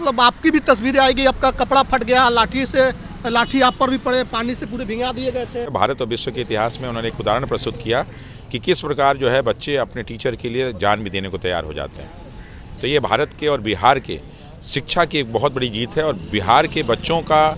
मतलब आपकी भी तस्वीरें आएगी, आपका कपड़ा फट गया, लाठी आप पर भी पड़े, पानी से पूरे भिंगा दिए गए थे। भारत और विश्व के इतिहास में उन्होंने एक उदाहरण प्रस्तुत किया कि किस प्रकार जो है बच्चे अपने टीचर के लिए जान भी देने को तैयार हो जाते हैं। तो ये भारत के और बिहार के शिक्षा की एक बहुत बड़ी जीत है और बिहार के बच्चों का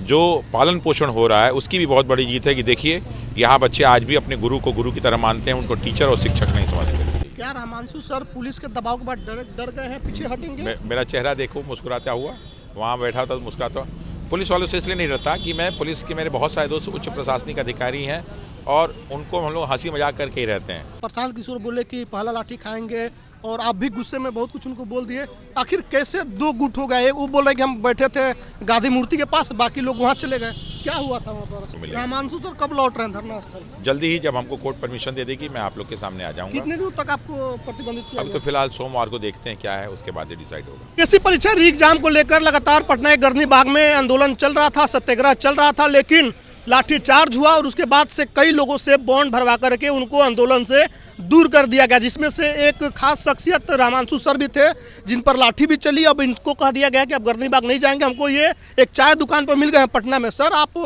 जो पालन पोषण हो रहा है उसकी भी बहुत बड़ी जीत है कि देखिए यहाँ बच्चे आज भी अपने गुरु को गुरु की तरह मानते हैं, उनको टीचर और शिक्षक नहीं समझते। क्या रहमांशु सर पुलिस के दबाव के बाद डर गए हैं, पीछे हटेंगे? मेरा चेहरा देखो मुस्कुराता हुआ, वहाँ बैठा था तो मुस्कुराता हुआ। पुलिस वालों से इसलिए नहीं डरता कि मैं पुलिस के मेरे बहुत सारे दोस्त उच्च प्रशासनिक अधिकारी हैं और उनको हम लोग हंसी मजाक करके ही रहते हैं। प्रशांत किशोर बोले कि पहला लाठी खाएंगे और आप भी गुस्से में बहुत कुछ उनको बोल दिए। आखिर कैसे दो गुट हो गए? वो बोल रहे कि हम बैठे थे गांधी मूर्ति के पास, बाकी लोग वहाँ चले गए। क्या हुआ था वहाँ पर? रहमांशु सर कब लौट रहे हैं धरना स्थल? जल्दी ही, जब हमको कोर्ट परमिशन दे देगी मैं आप लोग के सामने आ जाऊंगा। कितने दिन तक आपको प्रतिबंधित किया? अब तो फिलहाल सोमवार को देखते हैं क्या है, उसके बाद ही डिसाइड होगा। यूपीएससी परीक्षा री एग्जाम को लेकर लगातार पटना के गर्दनी बाग में आंदोलन चल रहा था, सत्याग्रह चल रहा था, लेकिन लाठीचार्ज हुआ और उसके बाद से कई लोगों से बॉन्ड भरवा करके उनको आंदोलन से दूर कर दिया गया, जिसमें से एक खास शख्सियत रहमांशु सर भी थे जिन पर लाठी भी चली। अब इनको कह दिया गया कि अब गर्दनी बाग नहीं जाएंगे। हमको ये एक चाय दुकान पर मिल गए हैं पटना में। सर आप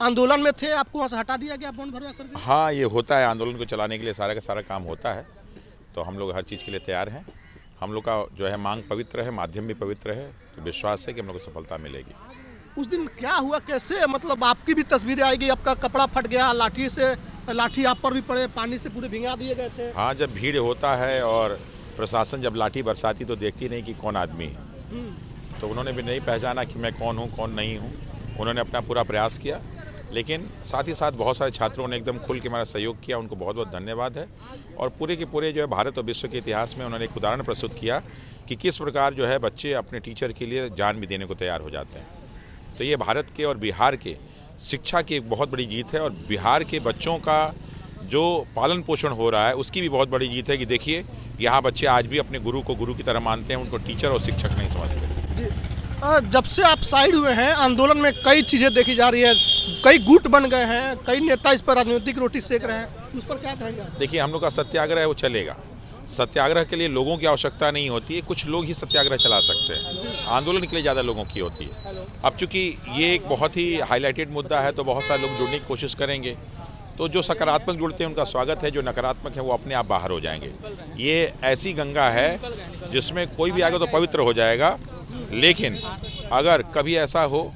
आंदोलन में थे, आपको वहाँ से हटा दिया गया बॉन्ड भरवा करके? हाँ, ये होता है, आंदोलन को चलाने के लिए सारा का सारा काम होता है, तो हम लोग हर चीज़ के लिए तैयार हैं। हम लोग का जो है मांग पवित्र है, माध्यम भी पवित्र है, तो विश्वास है कि हम लोग को सफलता मिलेगी। उस दिन क्या हुआ, कैसे? मतलब आपकी भी तस्वीरें आएगी, आपका कपड़ा फट गया, लाठी आप पर भी पड़े, पानी से पूरे भिंगा दिए गए थे। हाँ, जब भीड़ होता है और प्रशासन जब लाठी बरसाती तो देखती नहीं कि कौन आदमी है, तो उन्होंने भी नहीं पहचाना कि मैं कौन हूँ कौन नहीं हूँ। उन्होंने अपना पूरा प्रयास किया, लेकिन साथ ही साथ बहुत सारे छात्रों ने एकदम खुल के हमारा सहयोग किया, उनको बहुत बहुत धन्यवाद है। और पूरे के पूरे जो है भारत और विश्व के इतिहास में उन्होंने एक उदाहरण प्रस्तुत किया कि किस प्रकार जो है बच्चे अपने टीचर के लिए जान भी देने को तैयार हो जाते हैं। तो ये भारत के और बिहार के शिक्षा की एक बहुत बड़ी जीत है और बिहार के बच्चों का जो पालन पोषण हो रहा है उसकी भी बहुत बड़ी जीत है कि देखिए यहाँ बच्चे आज भी अपने गुरु को गुरु की तरह मानते हैं, उनको टीचर और शिक्षक नहीं समझते। जी, जब से आप साइड हुए हैं आंदोलन में कई चीज़ें देखी जा रही है, कई गुट बन गए हैं, कई नेता इस पर राजनीतिक रोटी सेक रहे हैं, उस पर क्या कहेंगे? देखिए, हम लोग का सत्याग्रह है वो चलेगा। सत्याग्रह के लिए लोगों की आवश्यकता नहीं होती है, कुछ लोग ही सत्याग्रह चला सकते हैं, आंदोलन के लिए ज़्यादा लोगों की होती है। अब चूंकि ये एक बहुत ही हाईलाइटेड मुद्दा है तो बहुत सारे लोग जुड़ने की कोशिश करेंगे, तो जो सकारात्मक जुड़ते हैं उनका स्वागत है, जो नकारात्मक है वो अपने आप बाहर हो जाएंगे। ये ऐसी गंगा है जिसमें कोई भी आएगा तो पवित्र हो जाएगा, लेकिन अगर कभी ऐसा हो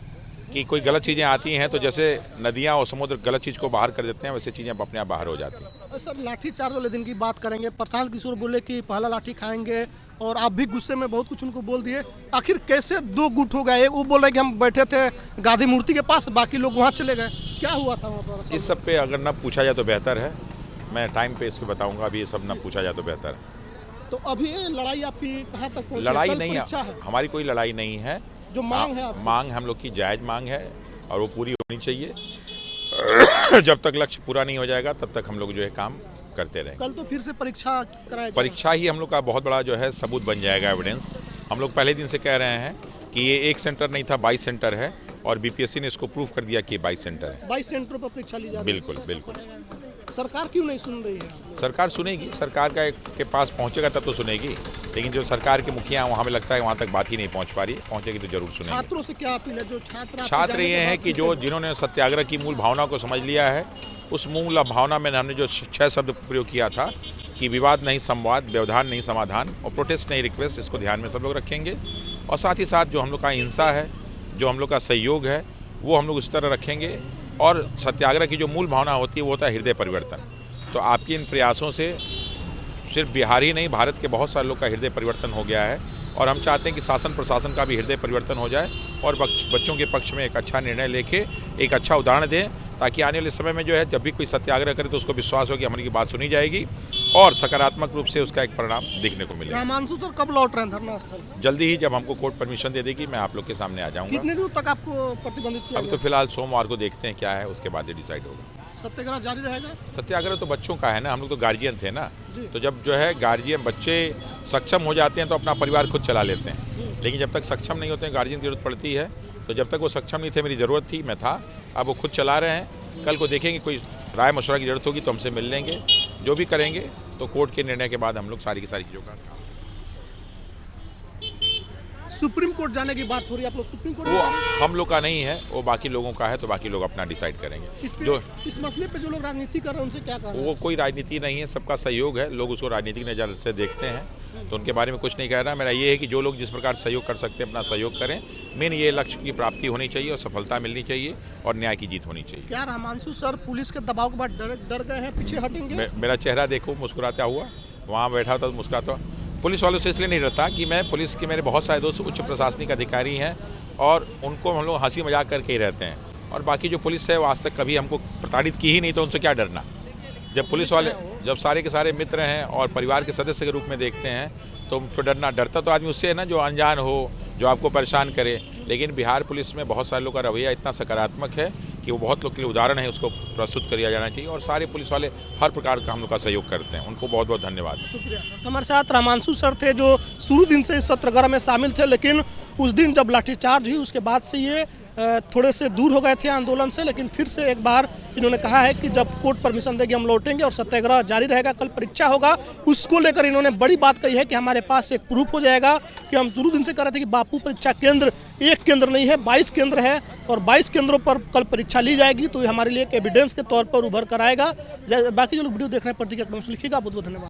कि कोई गलत चीज़ें आती हैं तो जैसे नदियाँ और समुद्र गलत चीज़ को बाहर कर देते हैं, वैसे चीज़ें अपने आप बाहर हो जाती हैं। सर लाठी चार्ज वाले दिन की बात करेंगे, प्रशांत किशोर बोले कि पहला लाठी खाएंगे और आप भी गुस्से में बहुत कुछ उनको बोल दिए। आखिर कैसे दो गुट हो गए? वो बोल रहे कि हम बैठे थे गांधी मूर्ति के पास, बाकी लोग वहाँ चले गए। क्या हुआ था वहाँ पर? इस सब पे अगर न पूछा जाए तो बेहतर है, मैं टाइम पे इसको बताऊँगा, अभी ये सब न पूछा जाए तो बेहतर है। तो अभी ये लड़ाई आपकी कहाँ तक पहुँची? लड़ाई नहीं है, हमारी कोई लड़ाई नहीं है। जो मांग है आपकी? मांग हम लोग की जायज़ मांग है और वो पूरी होनी चाहिए। जब तक लक्ष्य पूरा नहीं हो जाएगा तब तक हम लोग जो है काम करते रहेंगे। कल तो फिर से परीक्षा कराएगा? परीक्षा ही हम लोग का बहुत बड़ा जो है सबूत बन जाएगा, एविडेंस। हम लोग पहले दिन से कह रहे हैं कि ये एक सेंटर नहीं था, 22 सेंटर है और बीपीएससी ने इसको प्रूफ कर दिया कि 22 सेंटर है। 22 सेंटरों पर परीक्षा ली जा रही है? बिल्कुल बिल्कुल। सरकार क्यों नहीं सुन रही है? सरकार सुनेगी, सरकार के पास पहुंचेगा तब तो सुनेगी, लेकिन जो सरकार के मुखिया हैं वहाँ हमें लगता है वहाँ तक बात ही नहीं पहुँच पा रही है, पहुँचेगी तो जरूर सुनेगी। छात्रों से क्या अपील है? जो छात्र ये हैं कि जिन्होंने सत्याग्रह की मूल भावना को समझ लिया है, उस मूल भावना में हमने जो 6 शब्द प्रयोग किया था कि विवाद नहीं संवाद, व्यवधान नहीं समाधान और प्रोटेस्ट नहीं रिक्वेस्ट, इसको ध्यान में सब लोग रखेंगे। और साथ ही साथ जो हम लोग का हिंसा है, जो हम लोग का सहयोग है, वो हम लोग इस तरह रखेंगे। और सत्याग्रह की जो मूल भावना होती है वो होता है हृदय परिवर्तन। तो आपके इन प्रयासों से सिर्फ बिहार ही नहीं, भारत के बहुत सारे लोग का हृदय परिवर्तन हो गया है और हम चाहते हैं कि शासन प्रशासन का भी हृदय परिवर्तन हो जाए और बच्चों के पक्ष में एक अच्छा निर्णय लेके एक अच्छा उदाहरण दें, ताकि आने वाले समय में जो है जब भी कोई सत्याग्रह करे तो उसको विश्वास हो कि हमारी बात सुनी जाएगी और सकारात्मक रूप से उसका एक परिणाम देखने को मिलेगा। रहमांशु सर कब लौट रहे हैं धरना स्थल? जल्दी ही, जब हमको कोर्ट परमिशन दे देगी मैं आप लोग के सामने आ जाऊँगा। कितने दिन तक आपको प्रतिबंधित किया? अभी तो फिलहाल सोमवार को देखते हैं क्या है, उसके बाद ही डिसाइड होगा। सत्याग्रह जारी रहेगा? सत्याग्रह तो बच्चों का है ना, हम लोग तो गार्जियन थे ना, तो जब जो है गार्जियन बच्चे सक्षम हो जाते हैं तो अपना परिवार खुद चला लेते हैं, लेकिन जब तक सक्षम नहीं होते हैं गार्जियन की जरूरत पड़ती है। तो जब तक वो सक्षम नहीं थे, मेरी ज़रूरत थी, मैं था, अब वो खुद चला रहे हैं। कल को देखेंगे, कोई राय मशवरा की जरूरत होगी तो हमसे मिल लेंगे, जो भी करेंगे तो कोर्ट के निर्णय के बाद हम लोग सारी की सारी चीज़ों का काम। सुप्रीम कोर्ट जाने की बात हो रही है, आप लोग सुप्रीम कोर्ट वो जा रहे हैं? हम लोग का नहीं है, वो बाकी लोगों का है, तो बाकी लोग अपना डिसाइड करेंगे। इस मसले पे जो लोग राजनीति कर रहे हैं उनसे क्या कहना है? वो कोई राजनीति नहीं है, सबका सहयोग है, लोग उसको राजनीतिक नज़र से देखते हैं, तो उनके बारे में कुछ नहीं कह रहा। मेरा ये है कि जो लोग जिस प्रकार सहयोग कर सकते हैं अपना सहयोग करें। मेन ये लक्ष्य की प्राप्ति होनी चाहिए और सफलता मिलनी चाहिए और न्याय की जीत होनी चाहिए। क्या रहमांशु सर पुलिस के दबाव के बाद डर गए हैं, पीछे हटेंगे? मेरा चेहरा देखो मुस्कुराता हुआ, वहाँ बैठा था मुस्कुराता। पुलिस वालों से इसलिए नहीं डरता कि मैं पुलिस के, मेरे बहुत सारे दोस्त उच्च प्रशासनिक अधिकारी हैं और उनको हम लोग हंसी मजाक करके ही रहते हैं। और बाकी जो पुलिस है वो आज तक कभी हमको प्रताड़ित की ही नहीं, तो उनसे क्या डरना। जब पुलिस वाले जब सारे के सारे मित्र हैं और परिवार के सदस्य के रूप में देखते हैं तो उनको डरता तो आदमी उससे है ना जो अनजान हो, जो आपको परेशान करे। लेकिन बिहार पुलिस में बहुत सारे लोग का रवैया इतना सकारात्मक है कि वो बहुत लोग के लिए उदाहरण है, उसको प्रस्तुत किया जाना चाहिए। और सारे पुलिस वाले हर प्रकार का हम लोग का सहयोग करते हैं, उनको बहुत बहुत धन्यवाद। शुक्रिया। हमारे साथ रहमांशु सर थे जो शुरू दिन से इस सत्याग्रह में शामिल थे, लेकिन उस दिन जब लाठीचार्ज हुई उसके बाद से ये थोड़े से दूर हो गए थे आंदोलन से। लेकिन फिर से एक बार इन्होंने कहा है कि जब कोर्ट परमिशन देगी हम लौटेंगे और सत्याग्रह जारी रहेगा। कल परीक्षा होगा, उसको लेकर इन्होंने बड़ी बात कही है कि हमारे पास एक प्रूफ हो जाएगा कि हम शुरू दिन से कह रहे थे कि बापू परीक्षा केंद्र एक केंद्र नहीं है, 22 केंद्र है और 22 केंद्रों पर कल परीक्षा ली जाएगी। तो ये हमारे लिए एक एविडेंस के तौर पर उभर कर आएगा। बाकी जो लोग वीडियो देख रहे हैं प्रतिक्रिया लिखिएगा। बहुत बहुत धन्यवाद।